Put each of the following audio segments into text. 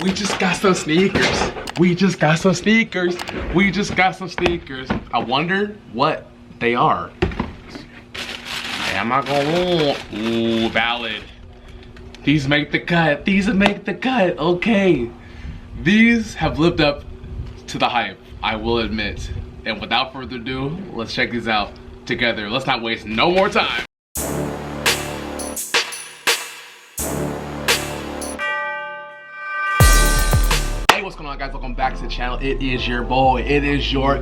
We just got some sneakers. We just got some sneakers. We just got some sneakers. I wonder what they are. I'm not gonna. Ooh, valid. These make the cut. These make the cut. Okay. These have lived up to the hype, I will admit. And without further ado, let's check these out together. Let's not waste no more time. Hey, what's going on, guys? Welcome back to the channel. It is your boy. It is your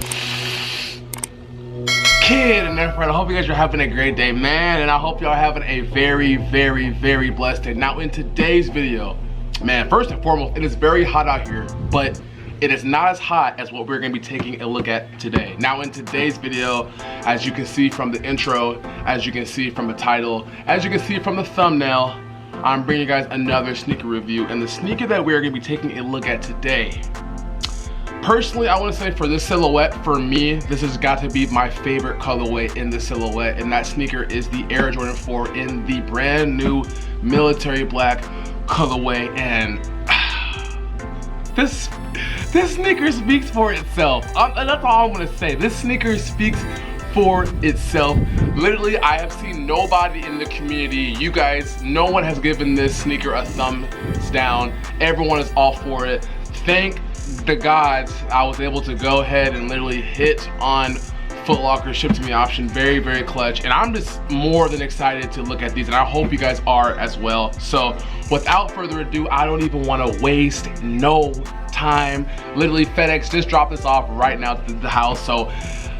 kid and their friend. I hope you guys are having a great day, man. And I hope y'all are having a very, very, very blessed day. Now, in today's video, man, first and foremost, it is very hot out here, but it is not as hot as what we're gonna be taking a look at today. Now, in today's video, as you can see from the intro, as you can see from the title, as you can see from the thumbnail, I'm bringing you guys another sneaker review. And the sneaker that we're gonna be taking a look at today, personally, I want to say for this silhouette, for me, this has got to be my favorite colorway in the silhouette, and that sneaker is the Air Jordan 4 in the brand new military black colorway. And this sneaker speaks for itself. That's all I'm gonna say. This sneaker speaks for itself. Literally, I have seen nobody in the community, you guys, no one has given this sneaker a thumbs down. Everyone is all for it. Thank the gods I was able to go ahead and literally hit on Foot Locker ship to me option. Very, very clutch, and I'm just more than excited to look at these, and I hope you guys are as well. So without further ado, I don't even want to waste no time. Literally, FedEx just dropped this off right now to the house, so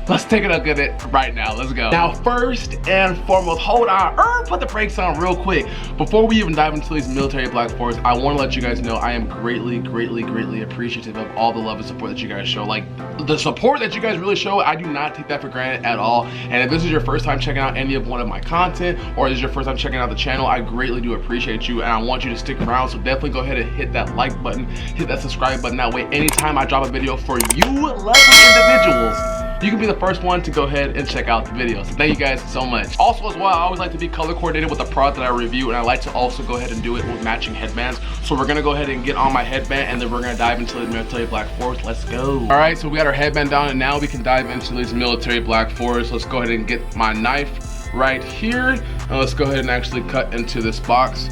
let's take a look at it right now. Let's go. Now, first and foremost, hold on, put the brakes on real quick. Before we even dive into these military black fours, I want to let you guys know I am greatly, greatly, greatly appreciative of all the love and support that you guys show. Like, the support that you guys really show, I do not take that for granted at all. And if this is your first time checking out any of one of my content, or this is your first time checking out the channel, I greatly do appreciate you, and I want you to stick around. So definitely go ahead and hit that like button, hit that subscribe button. That way, anytime I drop a video for you lovely individuals, you can be the first one to go ahead and check out the video. So thank you guys so much. Also, as well, I always like to be color coordinated with the product that I review, and I like to also go ahead and do it with matching headbands. So we're gonna go ahead and get on my headband, and then we're gonna dive into the military black fours. Let's go. All right, so we got our headband down, and now we can dive into these military black fours. Let's go ahead and get my knife right here, and let's go ahead and actually cut into this box.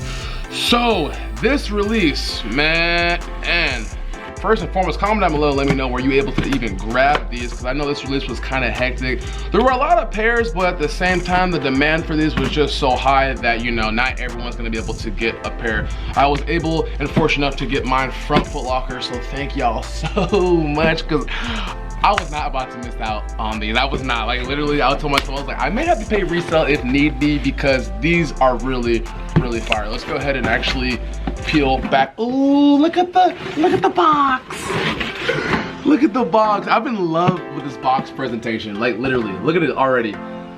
So this release, man, and first and foremost, comment down below, let me know, were you able to even grab these? Because I know this release was kind of hectic. There were a lot of pairs, but at the same time, the demand for these was just so high that, you know, not everyone's gonna be able to get a pair. I was able and fortunate enough to get mine from Foot Locker, so thank y'all so much, because I was not about to miss out on these. I was not. Like, literally, I told myself, I was like, I may have to pay resale if need be, because these are really, really fire. Let's go ahead and actually peel back. Ooh, look at the box. Look at the box. I'm in love with this box presentation. Like, literally, look at it already.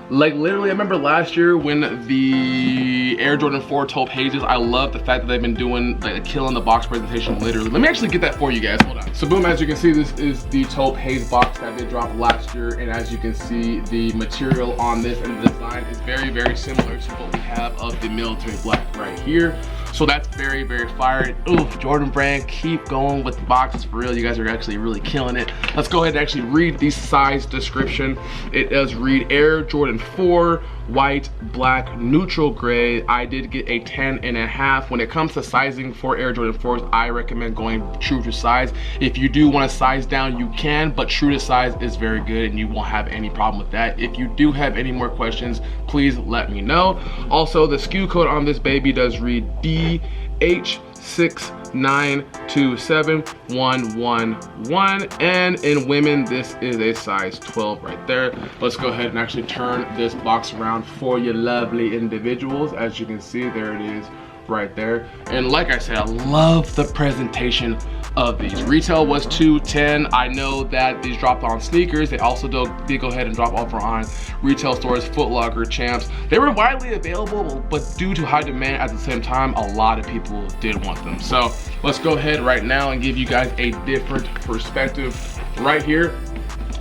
Like, literally, I remember last year when the Air Jordan 4 taupe hazes, I love the fact that they've been doing, like, killing the box presentation, literally. Let me actually get that for you guys, hold on. So boom, as you can see, this is the taupe haze box that they dropped last year, and as you can see, the material on this and the design is very, very similar to what we have of the military black right here. So that's very, very fire. Ooh, Jordan brand, keep going with the boxes for real. You guys are actually really killing it. Let's go ahead and actually read the size description. It does read Air Jordan 4, white, black, neutral gray. I did get a 10.5. When it comes to sizing for Air Jordan 4s, I recommend going true to size. If you do want to size down, you can, but true to size is very good, and you won't have any problem with that. If you do have any more questions, please let me know. Also, the SKU code on this baby does read DH692711, and in women, this is a size 12 right there. Let's go ahead and actually turn this box around for you lovely individuals. As you can see, there it is right there. And like I said, I love the presentation of these. Retail was $210. I know that these dropped on sneakers. They also did go ahead and drop offer on retail stores, Foot Locker, Champs. They were widely available, but due to high demand at the same time, a lot of people did want them. So let's go ahead right now and give you guys a different perspective right here.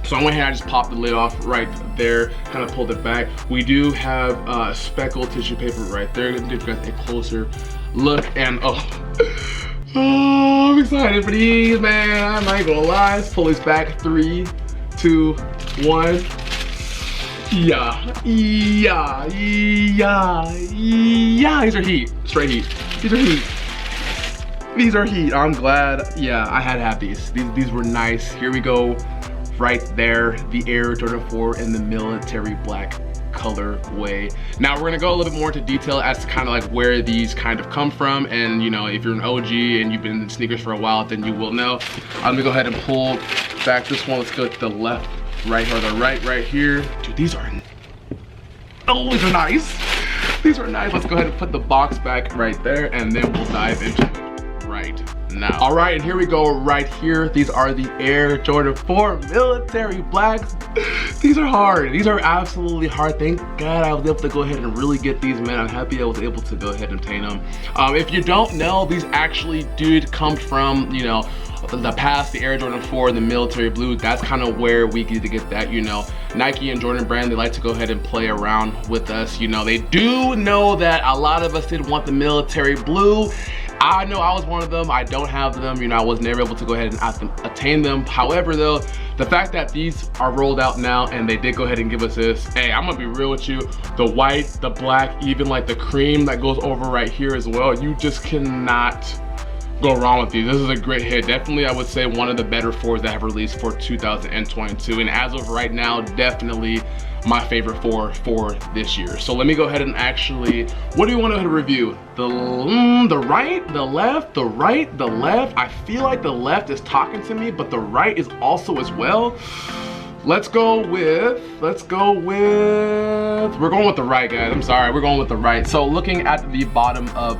So I went ahead and I just popped the lid off right there, kind of pulled it back. We do have speckled tissue paper right there. Give you guys a closer look, and oh, I'm excited for these, man. I'm not gonna lie. Let's pull these back. 3, 2, 1. Yeah. These are heat. Straight heat. These are heat. These are heat. I'm glad. Yeah, I had to have these. These were nice. Here we go. Right there. The Air Jordan 4 in the military black colorway. Now we're gonna go a little bit more into detail as to kind of like where these kind of come from, and you know, if you're an OG and you've been in sneakers for a while, then you will know. I'm gonna go ahead and pull back this one. Let's go to the left, right, or the right here. Dude, these are nice. These are nice. Let's go ahead and put the box back right there, and then we'll dive into it right now. All right, and here we go right here. These are the Air Jordan 4 military blacks. These are hard. These are absolutely hard. Thank God I was able to go ahead and really get these, man. I'm happy I was able to go ahead and obtain them. If you don't know, these actually did come from, you know, the past, the Air Jordan 4, the military blue. That's kind of where we get to get that, you know. Nike and Jordan Brand, they like to go ahead and play around with us. You know, they do know that a lot of us didn't want the military blue. I know I was one of them. I don't have them. You know, I was never able to go ahead and attain them. However, though, the fact that these are rolled out now and they did go ahead and give us this, hey, I'm gonna be real with you. The white, the black, even like the cream that goes over right here as well, you just cannot go wrong with these. This is a great hit. Definitely, I would say one of the better 4s that have released for 2022. And as of right now, definitely my favorite 4 for this year. So let me go ahead and actually, what do you want to review? The right, the left, the right, the left. I feel like the left is talking to me, but the right is also as well. We're going with the right, guys. I'm sorry, we're going with the right. So looking at the bottom of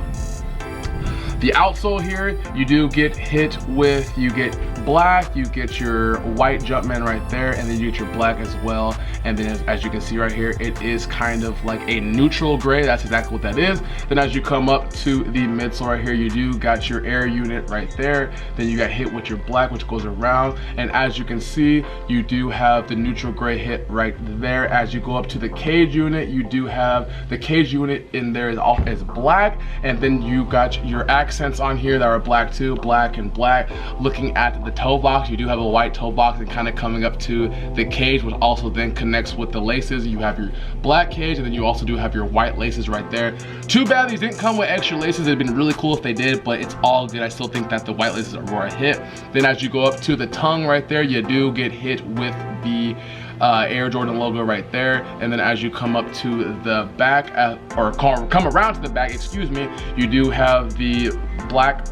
the outsole here, you do get hit with, you get black, you get your white Jumpman right there, and then you get your black as well. And then as you can see right here, it is kind of like a neutral gray. That's exactly what that is. Then as you come up to the midsole right here, you do got your Air unit right there. Then you got hit with your black, which goes around. And as you can see, you do have the neutral gray hit right there. As you go up to the cage unit, you do have the cage unit in there is black. And then you got your accents on here that are black too, black and black. Looking at the toe box, you do have a white toe box, and kind of coming up to the cage, which also then connects with the laces. You have your black cage, and then you also do have your white laces right there. Too bad these didn't come with extra laces. It'd been really cool if they did, but it's all good. I still think that the white laces were a hit. Then as you go up to the tongue right there, you do get hit with the Air Jordan logo right there. And then as you come up to the back, or come around to the back, excuse me, you do have the black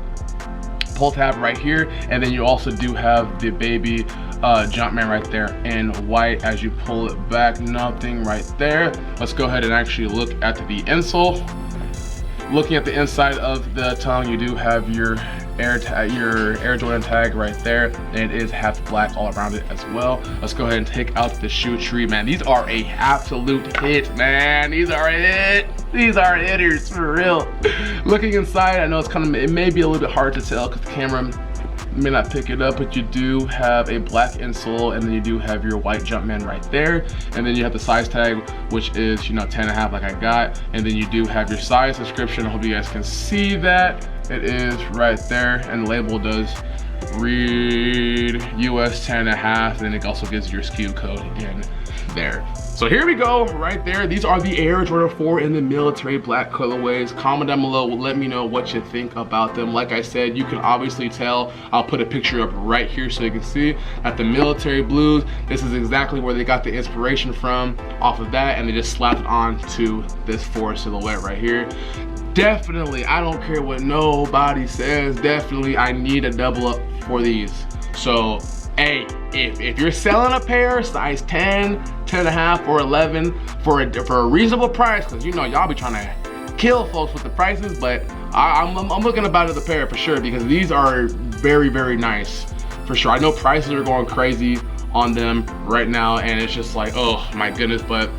pull tab right here, and then you also do have the baby Jumpman right there in white. As you pull it back, nothing right there. Let's go ahead and actually look at the insole. Looking at the inside of the tongue, you do have your Air Jordan tag right there, and it is half black all around it as well. Let's go ahead and take out the shoe tree, man. These are a absolute hit, man. These are it. These are hitters for real. Looking inside, I know it may be a little bit hard to tell because the camera may not pick it up, but you do have a black insole, and then you do have your white Jumpman right there. And then you have the size tag, which is, you know, 10.5 like I got. And then you do have your size description. I hope you guys can see that. It is right there, and the label does read US 10.5, and it also gives you your SKU code in there. So here we go, right there. These are the Air Jordan 4 in the military black colorways. Comment down below, let me know what you think about them. Like I said, you can obviously tell. I'll put a picture up right here so you can see that the military blues, this is exactly where they got the inspiration from off of that, and they just slapped it on to this 4 silhouette right here. Definitely, I don't care what nobody says, definitely I need a double up for these. So hey, if you're selling a pair size 10, 10.5, or 11 for a reasonable price, because you know y'all be trying to kill folks with the prices, but I'm looking about the pair for sure, because these are very, very nice for sure. I know prices are going crazy on them right now, and it's just like, oh my goodness. But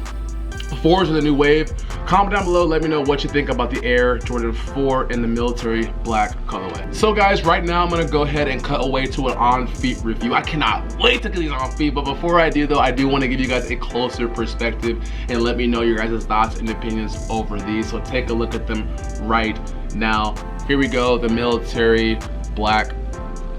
4s are the new wave. Comment down below, let me know what you think about the Air Jordan 4 in the military black colorway. So guys, right now I'm gonna go ahead and cut away to an on-feet review. I cannot wait to get these on feet, but before I do though, I do want to give you guys a closer perspective and let me know your guys' thoughts and opinions over these. So take a look at them right now. Here we go, the military black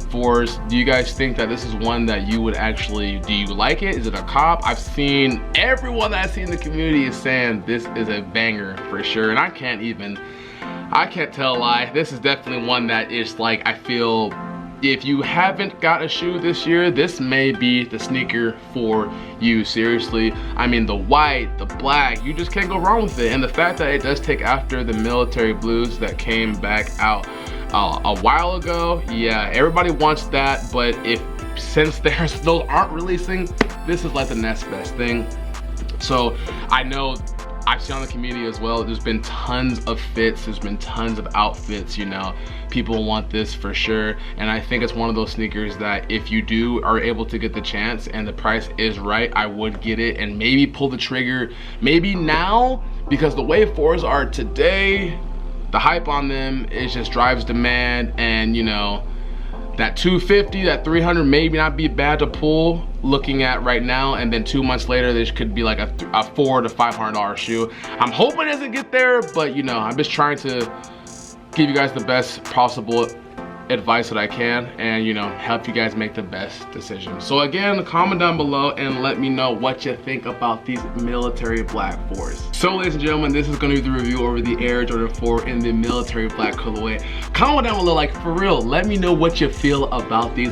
4s. Do you guys think that this is one that you would actually, do you like it? Is it a cop? I've seen everyone that I see in the community is saying this is a banger for sure, and I can't tell a lie. This is definitely one that is like, I feel if you haven't got a shoe this year, this may be the sneaker for you, seriously. I mean, the white, the black, you just can't go wrong with it. And the fact that it does take after the military blues that came back out a while ago, yeah, everybody wants that. But since those aren't releasing, this is like the next best thing. So I know I've seen on the community as well, there's been tons of fits, there's been tons of outfits, you know. People want this for sure, and I think it's one of those sneakers that if you are able to get the chance and the price is right, I would get it and maybe pull the trigger, maybe now, because the way 4s are today, the hype on them just drives demand, and you know, that 250, that 300 maybe not be bad to pull looking at right now, and then 2 months later this could be like a $400 to $500 shoe. I'm hoping it doesn't get there, but you know, I'm just trying to give you guys the best possible advice that I can, and you know, help you guys make the best decision. So again, comment down below and let me know what you think about these military black 4s. So ladies and gentlemen, this is going to be the review over the Air Jordan 4 in the military black colorway. Comment down below, like for real, let me know what you feel about these.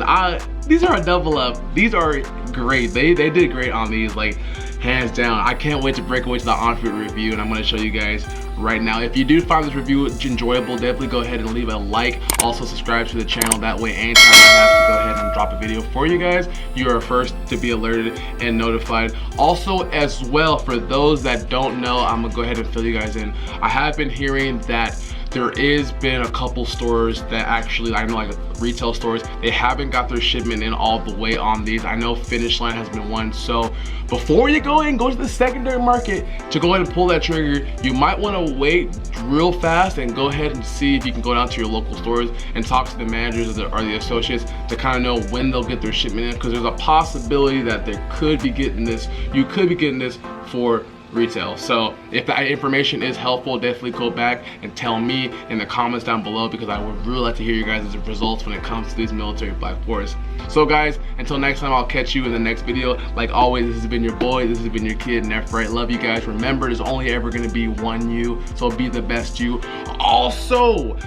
These are a double up. These are great. They did great on these, like hands down. I can't wait to break away to the on-foot review, and I'm going to show you guys right now. If you do find this review enjoyable, definitely go ahead and leave a like. Also subscribe to the channel, that way anytime I have to go ahead and drop a video for you guys, you are first to be alerted and notified. Also as well, for those that don't know, I'm gonna go ahead and fill you guys in. I have been hearing that there is been a couple stores that actually, I know, like retail stores, they haven't got their shipment in all the way on these. I know Finish Line has been one. So before you go to the secondary market to go ahead and pull that trigger, you might want to wait real fast and go ahead and see if you can go down to your local stores and talk to the managers or the associates to kind of know when they'll get their shipment in, because there's a possibility that they could be getting this, you could be getting this for retail. So if that information is helpful, definitely go back and tell me in the comments down below, because I would really like to hear you guys' results when it comes to these military black 4s. So guys, until next time, I'll catch you in the next video. Like always, this has been your boy, this has been your kid, Neff Right. Love you guys. Remember, there's only ever going to be one you, so be the best you. Also,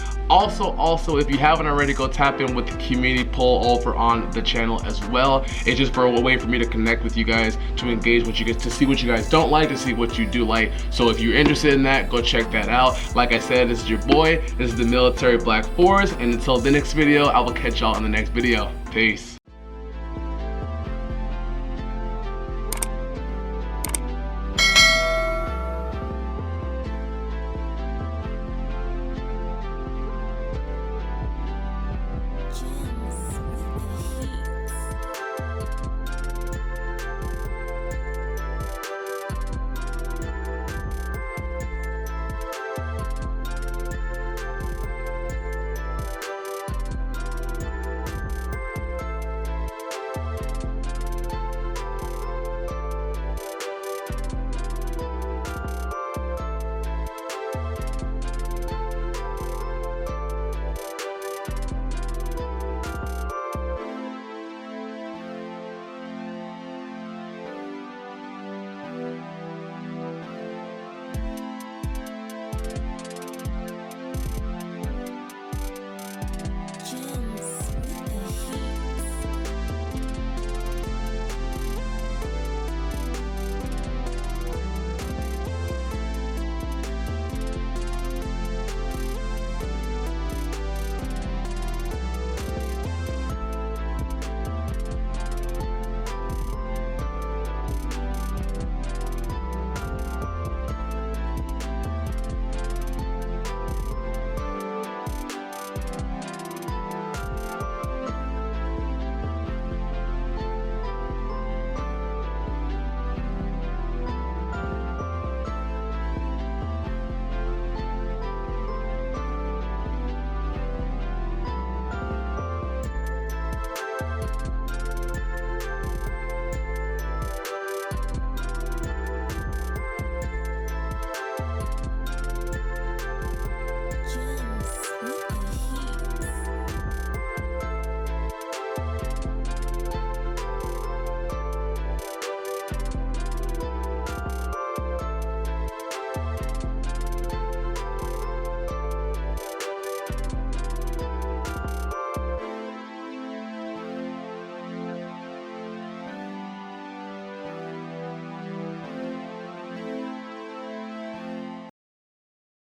if you haven't already, go tap in with the community poll over on the channel as well. It's just for a way for me to connect with you guys, to engage with you guys, to see what you guys don't like, to see what you do like. So if you're interested in that, go check that out. Like I said, this is your boy, this is the military black 4s, and until the next video, I will catch y'all in the next video. Peace.